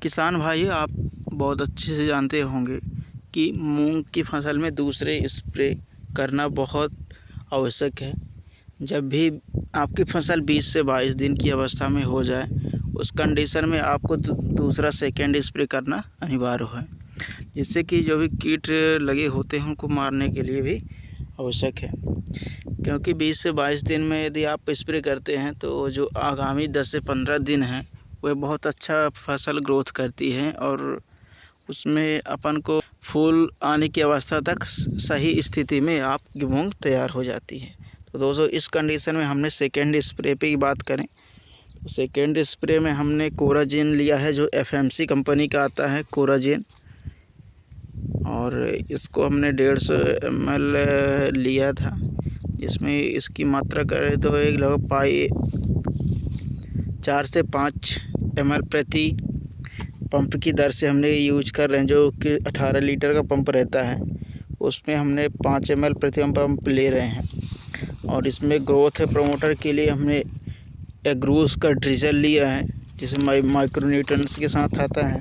किसान भाई, आप बहुत अच्छे से जानते होंगे कि मूंग की फसल में दूसरे स्प्रे करना बहुत आवश्यक है। जब भी आपकी फसल 20 से 22 दिन की अवस्था में हो जाए, उस कंडीशन में आपको दूसरा सेकेंड स्प्रे करना अनिवार्य है, जिससे कि जो भी कीट लगे होते हैं उनको मारने के लिए भी आवश्यक है। क्योंकि 20 से 22 दिन में यदि आप स्प्रे करते हैं तो जो आगामी 10 से 15 दिन हैं वह बहुत अच्छा फसल ग्रोथ करती है और उसमें अपन को फूल आने की अवस्था तक सही स्थिति में आपकी मूंग तैयार हो जाती है। तो दोस्तों, इस कंडीशन में हमने सेकेंड स्प्रे पे की बात करें तो सेकेंड स्प्रे में हमने कोराजेन लिया है, जो FMC कंपनी का आता है कोराजेन, और इसको हमने 150 ml लिया था। इसमें इसकी मात्रा करें तो एक लगभग 4 से 5 ml प्रति पंप की दर से हमने यूज कर रहे हैं, जो कि 18 लीटर का पंप रहता है उसमें हमने 5 ml प्रति पंप ले रहे हैं। और इसमें ग्रोथ प्रमोटर के लिए हमने एग्रोस का ड्रिजल लिया है, जिसमें माइक्रोन्यूट्रंस के साथ आता है।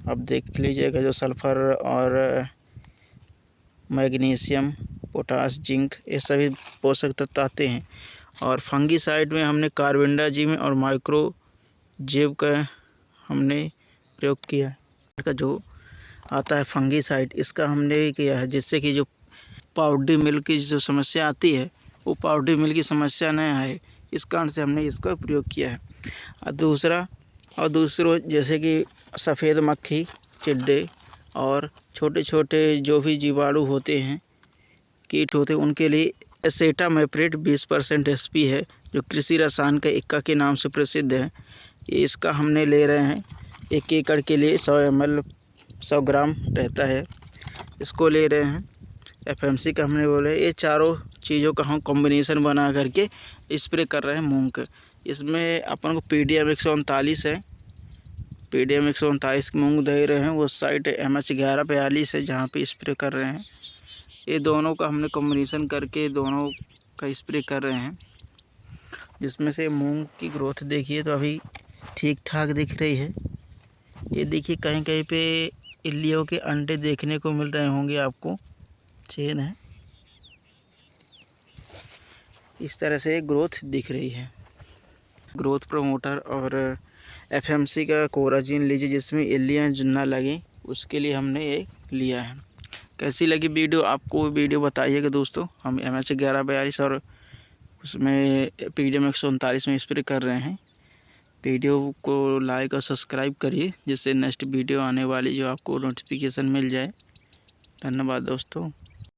अब देख लीजिएगा, जो सल्फ़र और मैग्नीशियम, पोटास, जिंक, ये सभी पोषक तत्व आते हैं। और फंगीसाइड में हमने कार्बेंडाजिम और माइक्रोजेब का हमने प्रयोग किया है। का जो आता है फंगीसाइड, इसका हमने किया है, जिससे कि जो पाउडरी मिल्क की जो समस्या आती है वो पाउडरी मिल्क की समस्या न आए, इस कारण से हमने इसका प्रयोग किया है। और दूसरों जैसे कि सफ़ेद मक्खी, चिड्डे और छोटे छोटे जो भी जीवाणु होते हैं, कीट होते हैं, उनके लिए एसेटामेप्रिड 20% SP है, जो कृषि रसायन का इक्का के नाम से प्रसिद्ध है। इसका हमने ले रहे हैं 1 एकड़ के लिए 100 ml 100 ग्राम रहता है, इसको ले रहे हैं। FMC का हमने बोले, ये चारों चीज़ों का हम कॉम्बिनेशन बना करके स्प्रे कर रहे हैं मूंग का। इसमें अपन को PDM 139 है, PDM 139 मूंग दे रहे हैं। उस साइड MH 1142 है जहाँ पे स्प्रे कर रहे हैं। ये दोनों का हमने कॉम्बिनेशन करके दोनों का स्प्रे कर रहे हैं, जिसमें से मूंग की ग्रोथ देखिए तो अभी ठीक ठाक दिख रही है। ये देखिए, कहीं कहीं पे इल्लियों के अंडे देखने को मिल रहे होंगे आपको, चेन है, इस तरह से ग्रोथ दिख रही है। ग्रोथ प्रमोटर और FMC का कोराजीन लीजिए, जिसमें इल्लियाँ ना लगे, उसके लिए हमने ये लिया है। कैसी लगी वीडियो, आपको वीडियो बताइएगा दोस्तों। हम MH 1142 और उसमें PDM 139 में स्प्रे कर रहे हैं। वीडियो को लाइक और सब्सक्राइब करिए, जिससे नेक्स्ट वीडियो आने वाली जो आपको नोटिफिकेशन मिल जाए। धन्यवाद दोस्तों।